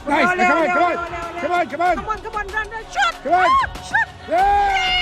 Nice. Come on, come on. Come on, come on. Come on, come on, run, run, shoot! Come on. Shoot! Yeah!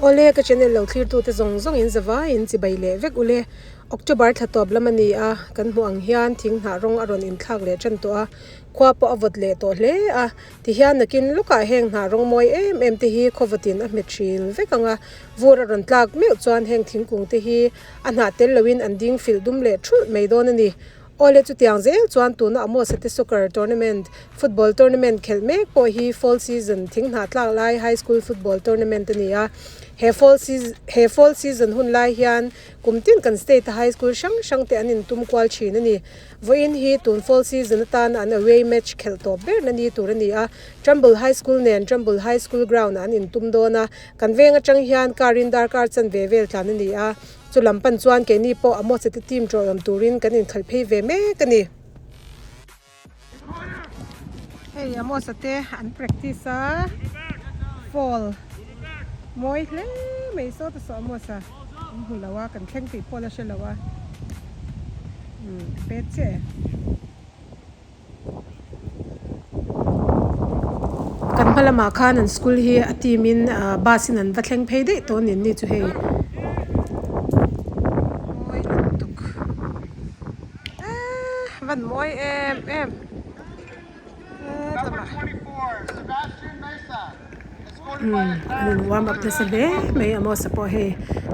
Ole ka channel lo thlir tu te zong zong in zawa in chi bai le vek ule October thatop lamani a kan hu ang hian thing na rong aron in thak le chan to a khwa po avot le to hle a ti hian nakin luka heng na rong moi em te hi khovatin a metril vekanga vura ron tlak meu chuan heng thingkung te hi a na tel lowin an ding fil dum le thul meidon ani ole chu tiang zel chuan tu na Amos'an soccer tournament football tournament khelmek po hi fall season thing na tlak lai high school football tournament ani a he fall season hun lai hian kumtin kan state high school shang te anin tum kwal thin ani voin hi tun fall season tan an away match khel to ber nani turani a Trumbull high school nen Trumbull high school ground an in tum dona kan venga chang hian karindar kar chan vevel tlan ani a chu lampan chuan ke ni po Amos'an team drawam turin kan in khalphei ve me kani hey Amos'an te an practice a fall moi hle mai so ta so Amos'an hulawa kan thleng ti pola shelawa peche kan malama khan an school hi atimin basin an vathleng phei de to nin ni chu hei moi tuk van moi em Number 24, Sebastian Mesa. Anin warm up na sabi may Amos'an po he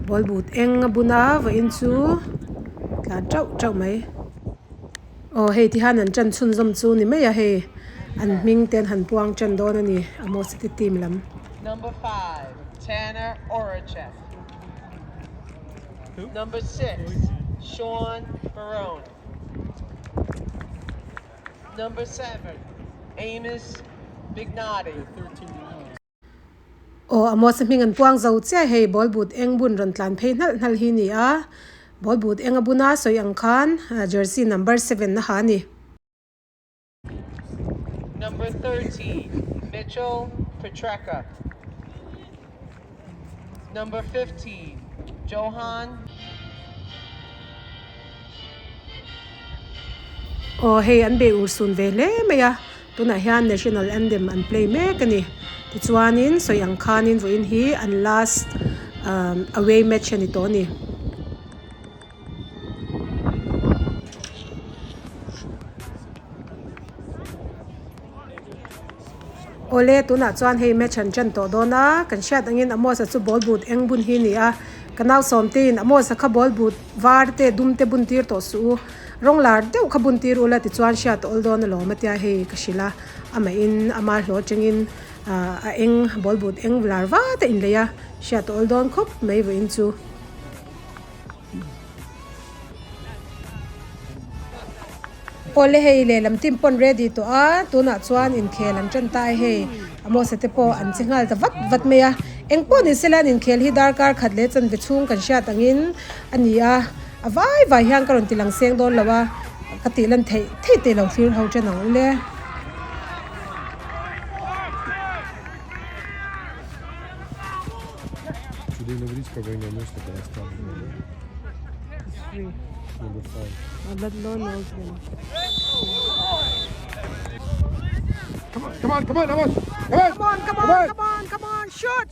ball boot eng buna va in chu tlan chau mai oh hey ti hanan chan chun zom chu ni mai a he an ming ten han puang chan don ani Amos'an team lam Number 5, Tanner Orachek. Number 6, Sean Barone. Number 7, Amos Bignati. oh Amos'an ming an puang zo che hey ball boot eng bun ron tlan phei nal hi ni a ball boot eng abuna soi ang khan jersey number 7 na ha ni Number 13, Mitchell Petreka. Number 15, Johan. oh hey an be ursun vele maya tuna hian national anthem an play me kani ti chuanin soi ang khanin voin hi an last away match ani to ni ole tuna chuan hei match an chan to dona kan shat angin Amos'an chu ball boot eng bun hi ni a kanau somtin Amos'an kha ball boot var te dum te bun tir to su rong lar deuh kha bun tir ula ti chuan shat ol don lo matia hei kashila ama in ama hlo chengin a eng ball boot eng lar va te in leya shat ol don khop mai vo in chu ole hei le lam tim pon ready to a tuna chuan in khel an chan tai hei Amos'an te po an chingal ta vat meya eng po ni selan in khel hi dar kar khat le chan ve chung kan sha tangin ania vai hian karon tilang seng don lawa kati lan thei te lo fir ho chen ang ule Today nobody's covering their nose, but last time. Number 5. but no knows them Come on, come on, come on. come on shot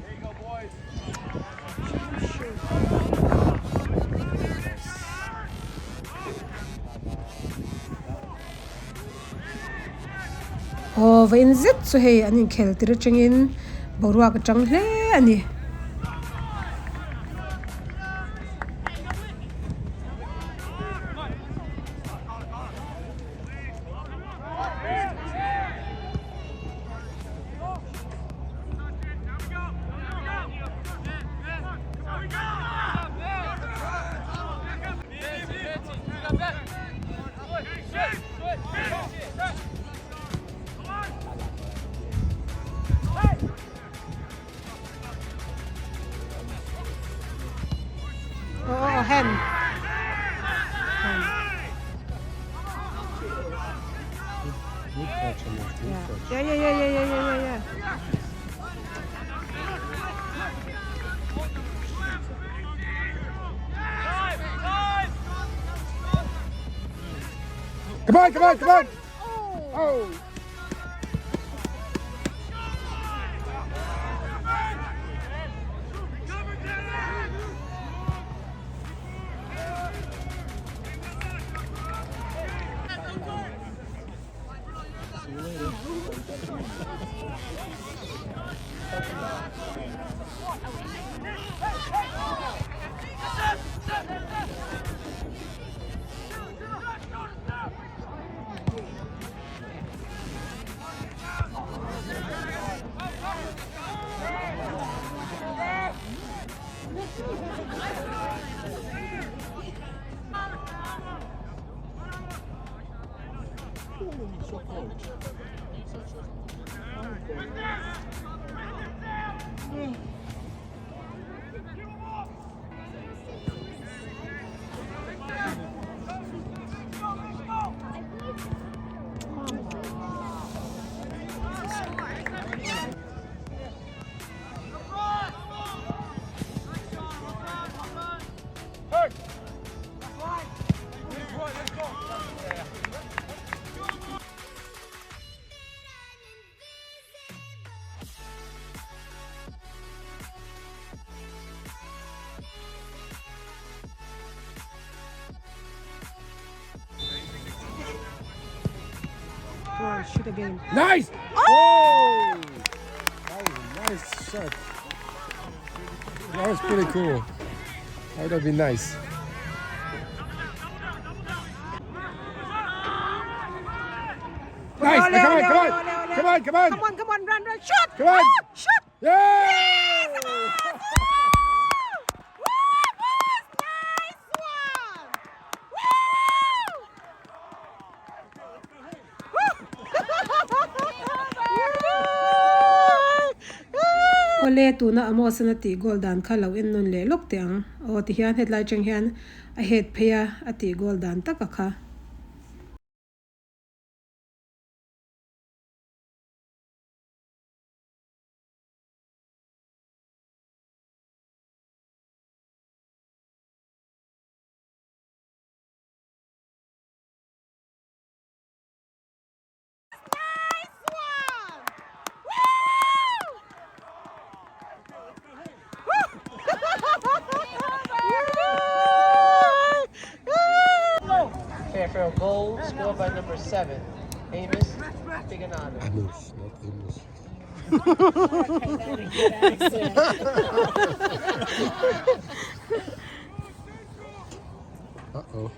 There you go, boys. oh vain zet so hey anin khel tir chengin borwa ka chang hle ani Yeah. Come on. Oh. Oh, shoot again. Nice! Oh! That was a nice shot. That was pretty cool. That would have been nice. Nice! Ole, Come ole, on! ole, ole. Come on, run, shoot! Come on! Shoot! Yeah! Ole tu na Amos'an ati goal dan khalo in nun le lok tiang o ti hian headline chang hian a head phaya ati goal dan taka kha Fairfield goal scored by number 7, Amos Biganado. Amos, not Amos. Uh-oh.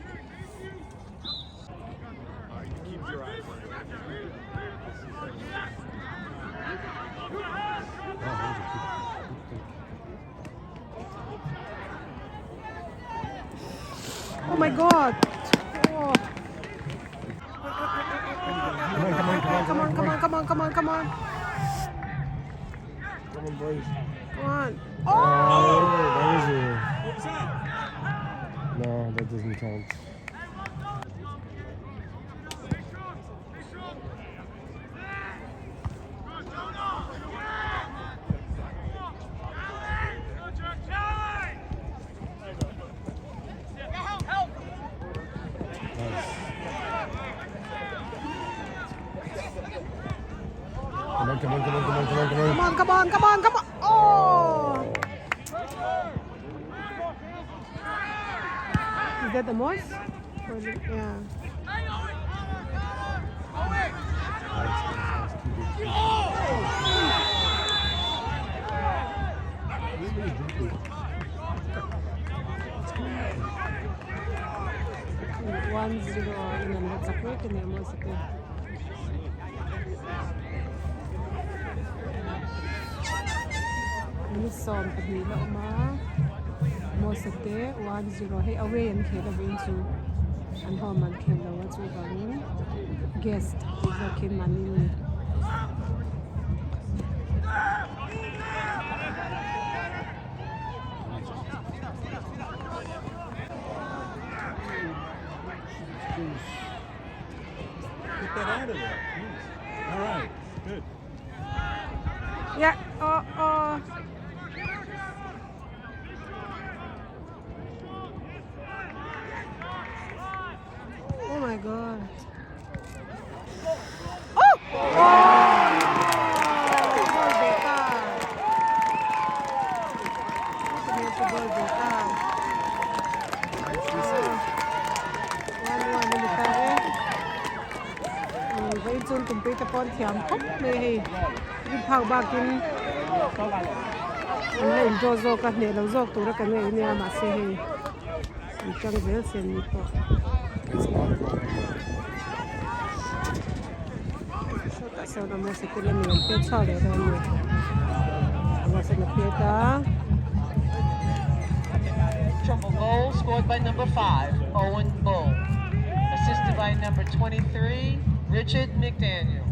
Oh my god. Oh. Come on. Come on, boys. Come on. Oh, that was a... No, that doesn't count. Come on. Come on. Oh. Is that the most? Yeah. One zero in the next break and then most Ini som pagmila uma mo sate 1-0 hey away and khela win chu an home an khela wa chu bang guest is a kin mani Get that out of there. All right. Yeah. Oh. Oh my God. Oh! Gol beta. Gol beta. 1-1 military. Vậy chun cùng beta pon thiam khóc mê hi. Đi phao ba kin. Anh lên zo cái này lâu zo tụ ra cái này nè mà xe hi. Chẳng dễ xem đi po. So na mo sa kila niyan pe chale ra ni. Ama sa napita. Triple goal scored by number 5, Owen Bull. Assisted by number 23, Richard McDaniel.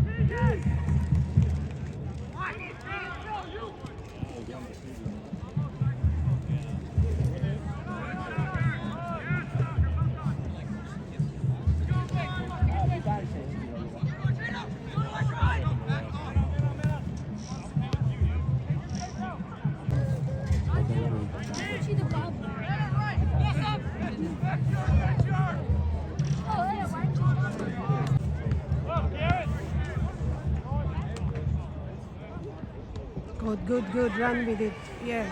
Good run with it. Yeah.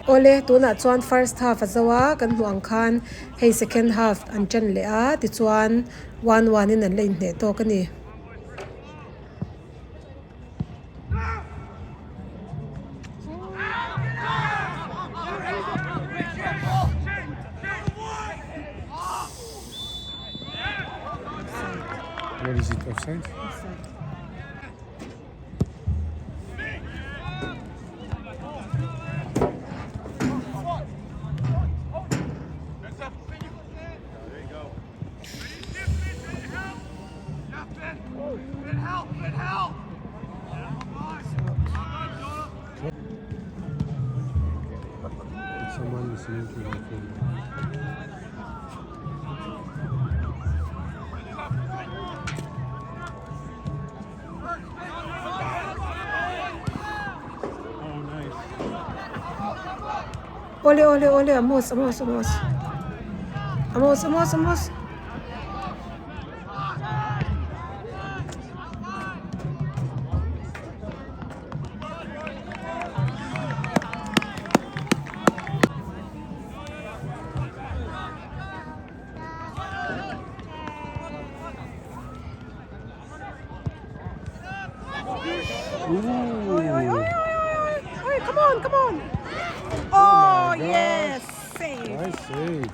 Ole tuna chuan first half azawa kan huang khan hei second half an chan le a ti chuan 1-1 in an lein hne to kani Where is it? Offside? Someone listening to my phone. Ole Amos Oi, come on. Oh, yes, save. Nice save.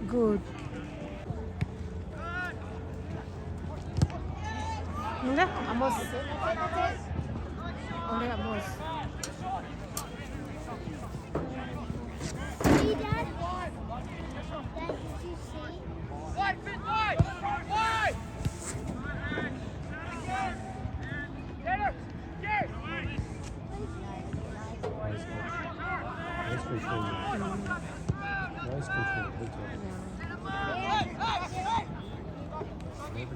Good. Mira, Amos. Ole, Amos. See, Dad? Dad, did you see? Nice control. Nice control. Good job. Very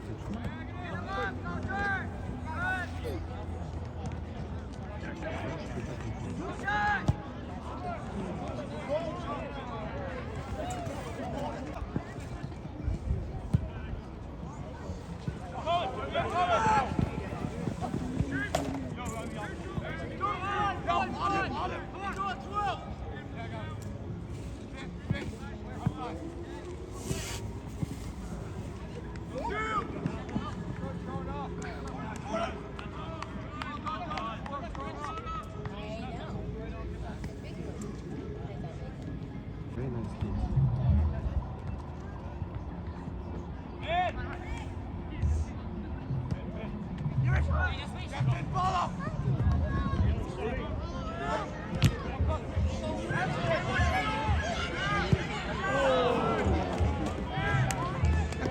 control. Very nice game.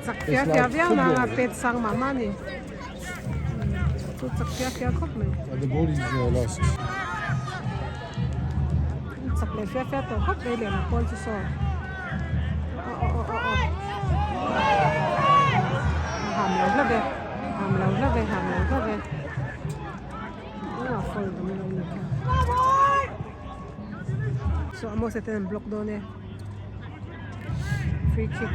chak fia fia viang na nga pet sang mama ni tu chak fia fia khop mai The ball is lost. chak le fia fia to khop le le na pol chu so ham lo la ve ham lo la ve ham lo la ve fol dum lo ni ka so Amos eten block do ne free kick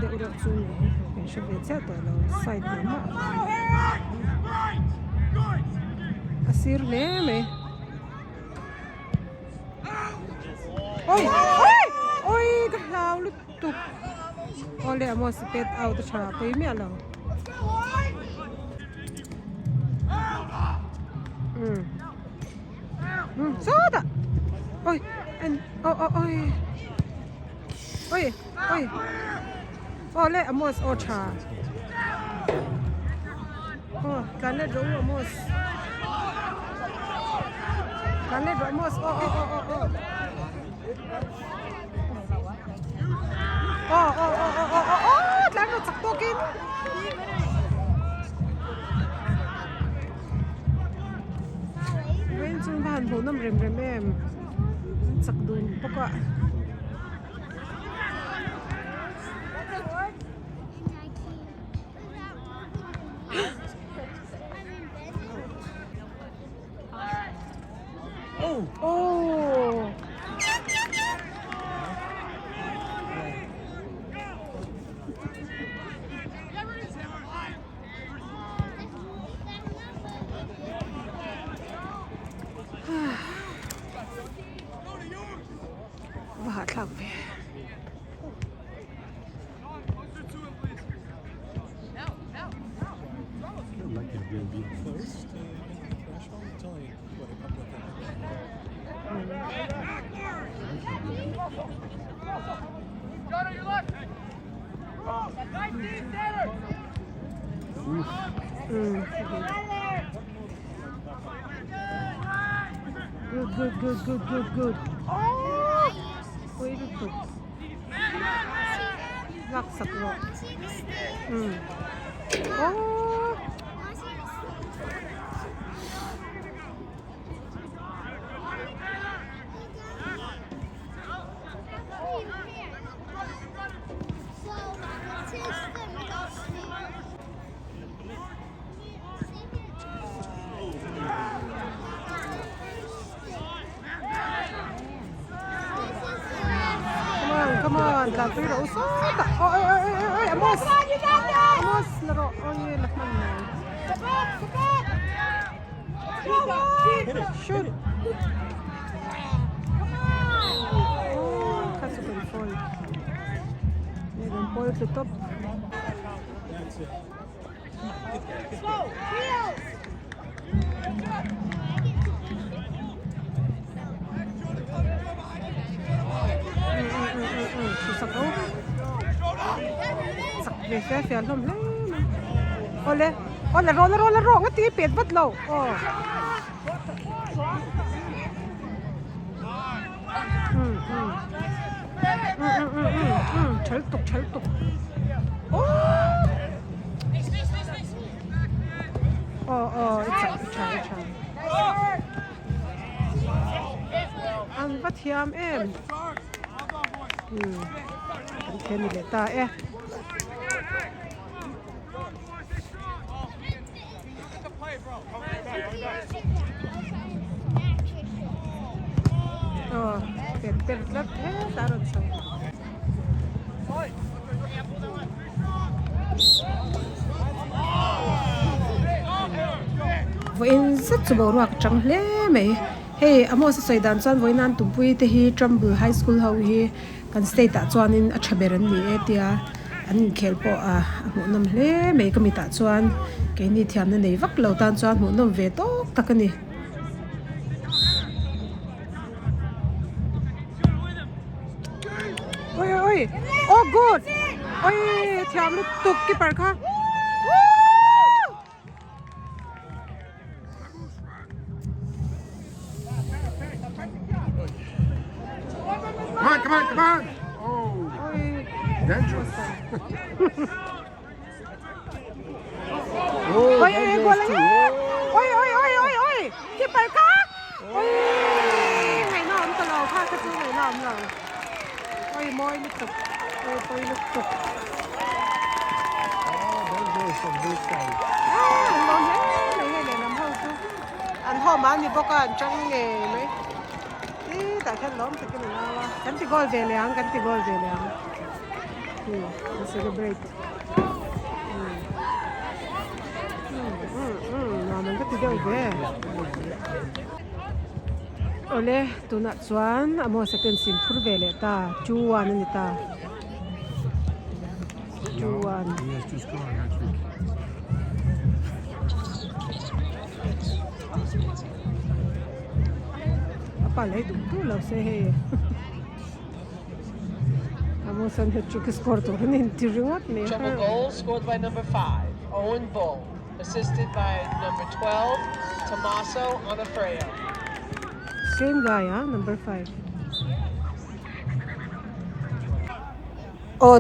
de uro chu ni pen she ve cha to lo side na ma asir ne me oi oi oi ka lau lu tu ole Amos pet out cha pe mi alo so da oi and oi oi oi ole Amos o cha kan le do Amos tlan no chak tokin wen chung ban bo nam rem em chak dun poka oh va thak ve Like it's going to be first. Good. Wait a bit. Laksak lo. Oh. Come on, Gabriel. Oi, Amos. Amos, laro. Oi, lakman na. Shoot. Kaso kan fall. Meron fall to top. That's it. Susakaw. Sakre siya lom le. Ole. Laro. Nga tipid ba't lo? Oh. Chaltok. Oh, it's a. vắt hiam em kan thế này lệ ta per lát thế ta rồi sao voin rất chu bo ruak chang hle mai hey Amos'an soi dan chuan voinan tumpui te hi Trumbull High School ho hi kan state ta chuan in a thaberan ni etia an khel po a mu nam hle mai kami ta chuan ke ni thiam na nei vak lo tan chuan mu nam ve tok takani oi oh good oi thiam lu tuk ki par kha Come on. Oh, dangerous. Oh, oi dangerous gol too. oi ki par kha oi ngày nào cũng tao pha cái thứ ngày nào cũng là oi moi lu tuk oi lu tuk Dangerous on this side. anh lo hết này để làm hậu chứ anh hậu mà đi bóc anh trắng nghề mấy tại thân lắm thì cái này là cái tí gol về liền celebrate mình cái tí gol về ole tu na chuan Amos'an second sim phur ve le ta chuan ani ta chuan He has to score a hat-trick. apa lai tu lo se he Amos'an hat-trick score to nin ti ringot me Triple goal scored by number 5, Owen Bull, assisted by number 12, Tommaso Onofreo. same guy number 5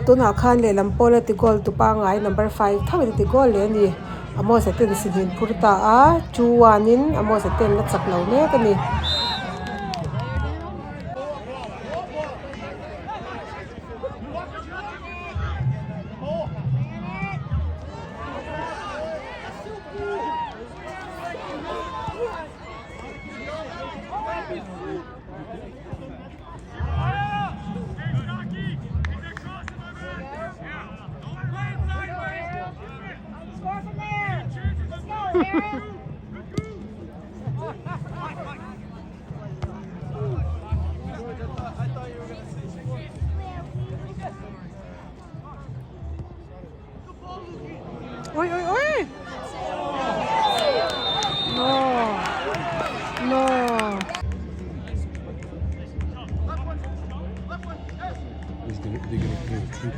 tu na khan le lampola ti goal tu pa ngai number 5 thawi ti goal le ni Amos'an ten sin phurta a chuanin Amos'an ten la chak lo me ka ni oi no They're gonna play a trick.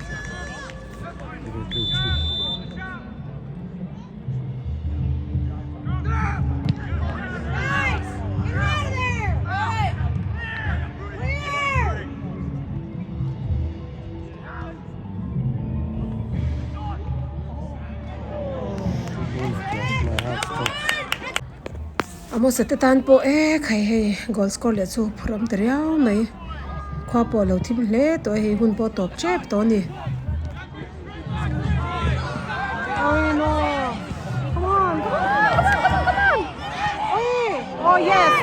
Amos'an te tan po khai hei goal score le chu phuram teriao mai khwa po lo thim hle to hei hun po top chep to ni oi no come on oi oh yes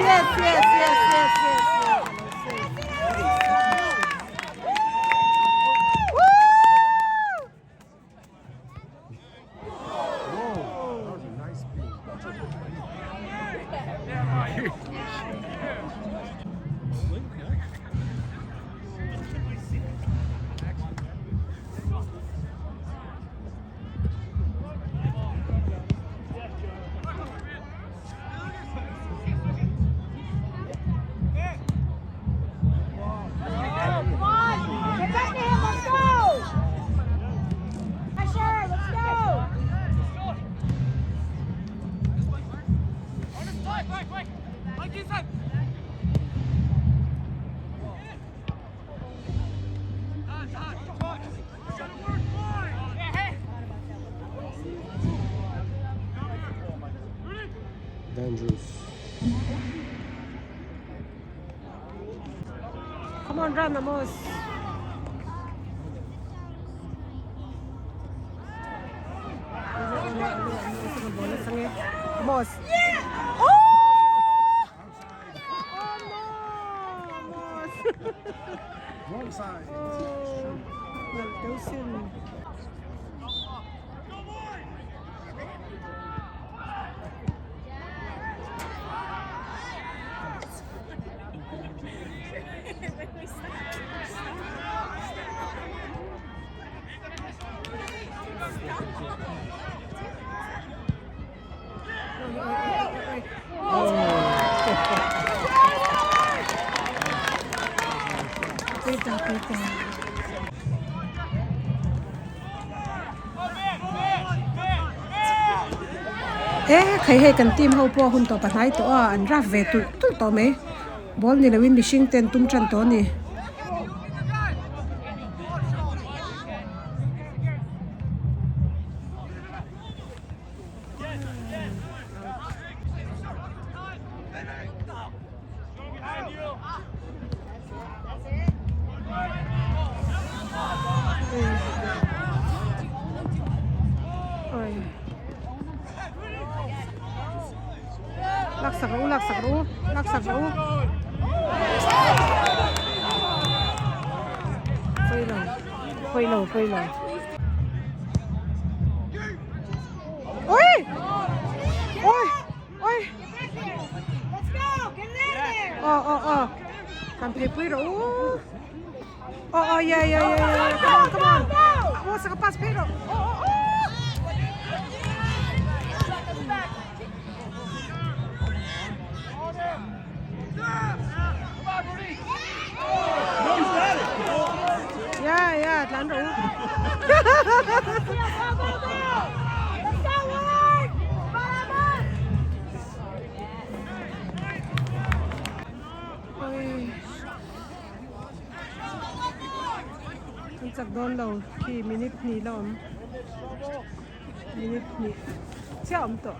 Dangerous. on, run, Amos. Amos. Oh! Wrong side. Khai he kan team ho po hun to panai to an ra ve tu to me ball ni lawin mishing ten tum tran to ni lắc sạc rũ phơi lầu ôi can play phơi rũ yeah come on oh saka pass phơi rũ Yeah, lăn rủ. Con chặt đón đầu khi minute ni lom. Minute ni. Chạm to.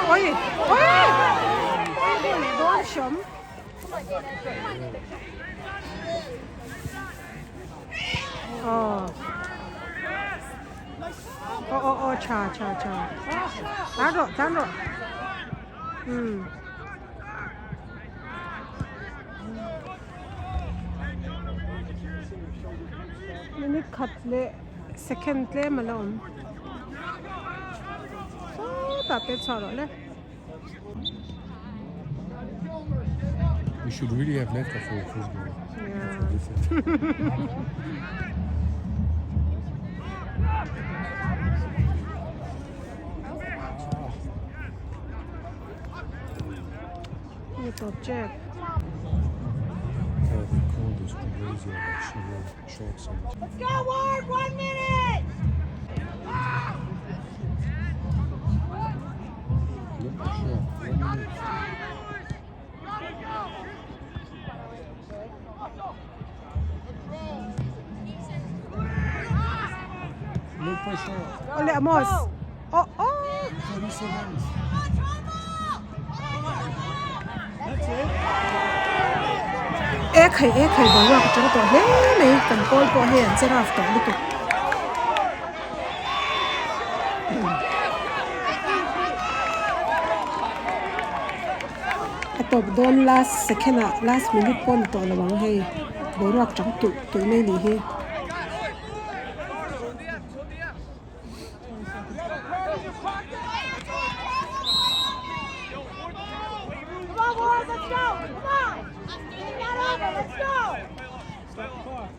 Ôi, đón sớm. Cha. Tán rồi. Minute cut le second le malom. Tapet saro le. We should really have left for football. Yeah. Little Jack. The cold is crazy. She wore shorts on. Let's go, Ward! 1 minute! Yep, sure. 1 minute. No pressure. Ole Amos. Oh. 30 seconds. That's it. Khai bo wa ka chang to le me kan kol po he an seraf to lu tu atop don last minute pon to lawang he bo wa ka chang tu me ni he Come on, Ward, let's go! Come on! Get that over, let's go! Stop the clock.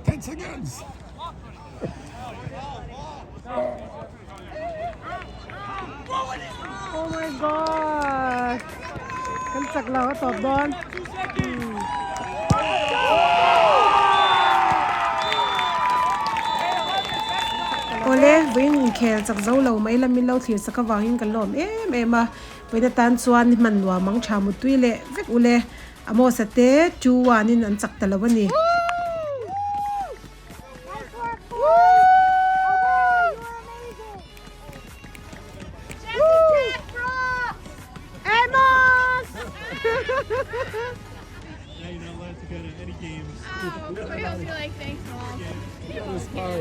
10 seconds. Oh my god กันจักเราก็ตอบบอลโอเล le wing khel chak zo lo mai lamin lo thlir saka wangin kan lom ma poina tan chuan ni man nuam mang tha mu tui le vek ule Amos'an te 2-1 in an chak talawani Nice work, boys. Okay, you're amazing. Jack, bro. Amos. Now you're not allowed to go to any games. Oh, we'll be like, thanks, Mom. That was fun.